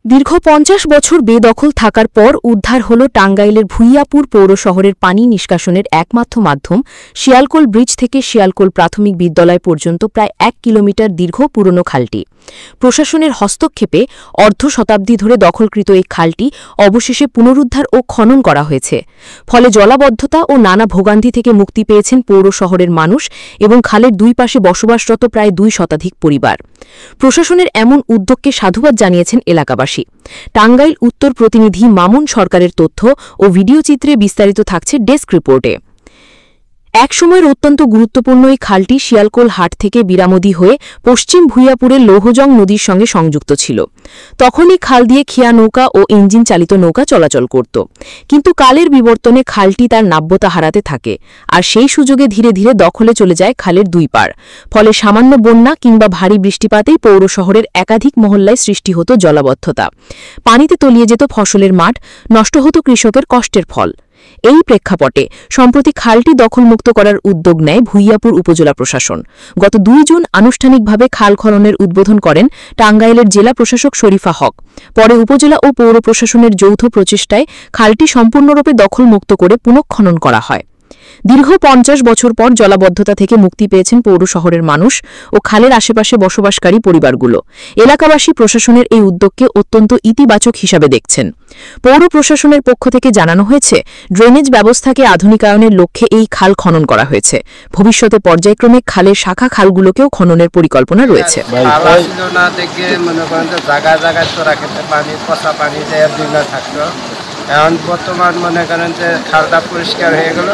দীর্ঘ ৫০ বছর বেদখল থাকার পর উদ্ধার হল টাঙ্গাইলের ভূঁইয়াপুর পৌর শহরের পানি নিষ্কাশনের একমাত্র মাধ্যম শিয়ালকোল ব্রিজ থেকে শিয়ালকোল প্রাথমিক বিদ্যালয় পর্যন্ত প্রায় ১ কিলোমিটার দীর্ঘ পুরনো খালটি। প্রশাসনের হস্তক্ষেপে অর্ধ শতাব্দী ধরে দখলকৃত এই খালটি অবশেষে পুনরুদ্ধার ও খনন করা হয়েছে। ফলে জলাবদ্ধতা ও নানা ভোগান্তি থেকে মুক্তি পেয়েছেন পৌর শহরের মানুষ এবং খালের দুই পাশে বসবাসরত প্রায় ২ শতাধিক পরিবার। প্রশাসনের এমন উদ্যোগকে সাধুবাদ জানিয়েছেন এলাকাবাসী। টাঙ্গাইল উত্তর প্রতিনিধি মামুন সরকারের তথ্য ও ভিডিও চিত্রে বিস্তারিত থাকছে ডেস্ক রিপোর্টে। একসময়ের অত্যন্ত গুরুত্বপূর্ণ এই খালটি শিয়ালকোল হাট থেকে বিরামদী হয়ে পশ্চিম ভূঁইয়াপুরের লৌহজং নদীর সঙ্গে সংযুক্ত ছিল। তখনই খাল দিয়ে খেয়া নৌকা ও ইঞ্জিন চালিত নৌকা চলাচল করত। কিন্তু কালের বিবর্তনে খালটি তার নাব্যতা হারাতে থাকে, আর সেই সুযোগে ধীরে ধীরে দখলে চলে যায় খালের দুই পাড়। ফলে সামান্য বন্যা কিংবা ভারী বৃষ্টিপাতেই পৌর শহরের একাধিক মহল্লায় সৃষ্টি হতো জলাবদ্ধতা। পানিতে তলিয়ে যেত ফসলের মাঠ, নষ্ট হতো কৃষকের কষ্টের ফল। এই প্রেক্ষাপটে সম্প্রতি খালটি দখলমুক্ত করার উদ্যোগ নেয় ভূঁইয়াপুর উপজেলা প্রশাসন। গত ২ জুন আনুষ্ঠানিকভাবে খাল খননের উদ্বোধন করেন টাঙ্গাইলের জেলা প্রশাসক শরীফা হক। পরে উপজেলা ও পৌর প্রশাসনের যৌথ প্রচেষ্টায় খালটি সম্পূর্ণরূপে দখলমুক্ত করে পুনঃখনন করা হয়। দীর্ঘ ৫০ বছর পর জলাবদ্ধতা থেকে মুক্তি পেয়েছেন পৌর শহরের মানুষ ও খালের আশেপাশে বসবাসকারী পরিবারগুলো। এলাকাবাসী প্রশাসনের এই উদ্যোগকে অত্যন্ত ইতিবাচক হিসাবে দেখছেন। পৌর প্রশাসনের পক্ষ থেকে জানানো হয়েছে, ড্রেনেজ ব্যবস্থাকে আধুনিকায়নের লক্ষ্যে এই খাল খনন করা হয়েছে। ভবিষ্যতে পর্যায়ক্রমে খালের শাখা খালগুলোকেও খননের পরিকল্পনা রয়েছে। এখন বর্তমান মনে করেন যে খালটা পরিষ্কার হয়ে গেল।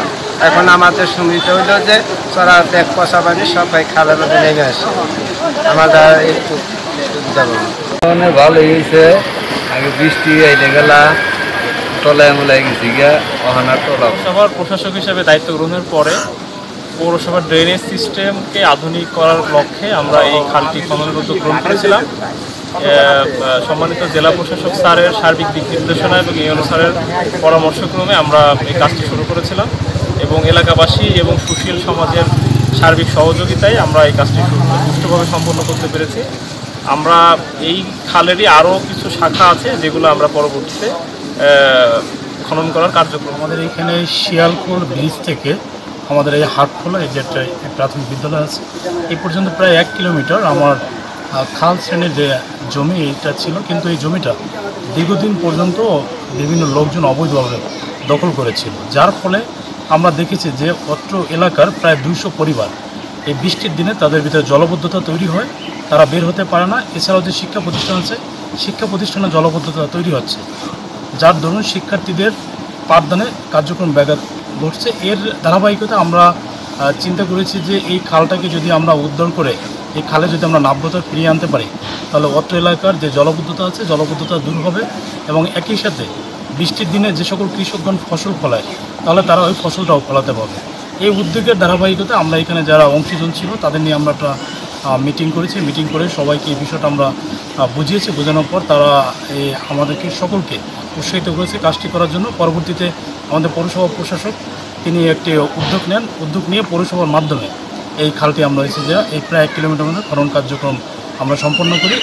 এখন আমাদের সুবিধা হইল যে চড়া ব্যাগ পচা পানি সবাই খালের মধ্যে নেমে আসে, আমাদের একটু সুবিধা ভালো হয়েছে। আগে বৃষ্টি এলে গেলা টলায় মোলায় গেছি গিয়া অহানার টলা। পৌরসভার প্রশাসক হিসেবে দায়িত্ব গ্রহণের পরে পৌরসভার ড্রেনেজ সিস্টেমকে আধুনিক করার লক্ষ্যে আমরা এই খালটি খননের উদ্যোগ গ্রহণ করেছিলাম। সম্মানিত জেলা প্রশাসক স্যারের সার্বিক দিক নির্দেশনা এবং ইউনো স্যারের পরামর্শক্রমে আমরা এই কাজটি শুরু করেছিলাম এবং এলাকাবাসী এবং সুশীল সমাজের সার্বিক সহযোগিতায় আমরা এই কাজটি সুষ্ঠুভাবে সম্পন্ন করতে পেরেছি। আমরা এই খালেরই আরও কিছু শাখা আছে যেগুলো আমরা পরবর্তীতে খনন করার কার্যক্রম। আমাদের এখানে শিয়ালকোল ব্রিজ থেকে আমাদের এই হাটখোলা এই যে একটা প্রাথমিক বিদ্যালয় আছে, এই পর্যন্ত প্রায় ১ কিলোমিটার আমার খাল শ্রেণীর যে জমি এটা ছিল, কিন্তু এই জমিটা দীর্ঘদিন পর্যন্ত বিভিন্ন লোকজন অবৈধভাবে দখল করেছিল, যার ফলে আমরা দেখেছি যে অত্র এলাকার প্রায় ২০০ পরিবার এই বৃষ্টির দিনে তাদের ভিতরে জলবদ্ধতা তৈরি হয়, তারা বের হতে পারে না। এছাড়াও যে শিক্ষা প্রতিষ্ঠান আছে, শিক্ষা প্রতিষ্ঠানে জলবদ্ধতা তৈরি হচ্ছে, যার দরুন শিক্ষার্থীদের পাঠদানে কার্যক্রম ব্যাঘাত ঘটছে। এর ধারাবাহিকতা আমরা চিন্তা করেছি যে এই খালটাকে যদি আমরা উদ্ধার করে এই খালে যদি আমরা নাব্যতা ফিরিয়ে আনতে পারি, তাহলে অত্র এলাকার যে জলবদ্ধতা আছে জলবদ্ধতা দূর হবে এবং একই সাথে বৃষ্টির দিনে যে সকল কৃষকগণ ফসল ফলায় তাহলে তারা ওই ফসলটাও ফলাতে পারবে। এই উদ্যোগের ধারাবাহিকতা আমরা এখানে যারা অংশীজন ছিল তাদের নিয়ে আমরা একটা মিটিং করেছি। মিটিং করে সবাইকে এই বিষয়টা আমরা বুঝিয়েছি। বোঝানোর পর তারা আমাদেরকে সকলকে উৎসাহিত করেছে কাজটি করার জন্য। পরবর্তীতে আমাদের পৌরসভা প্রশাসক তিনি একটি উদ্যোগ নেন। উদ্যোগ নিয়ে পৌরসভার মাধ্যমে এই খালটি আমরা হয়েছে যে এই প্রায় ১ কিলোমিটার মধ্যে খনন কার্যক্রম আমরা সম্পন্ন করি।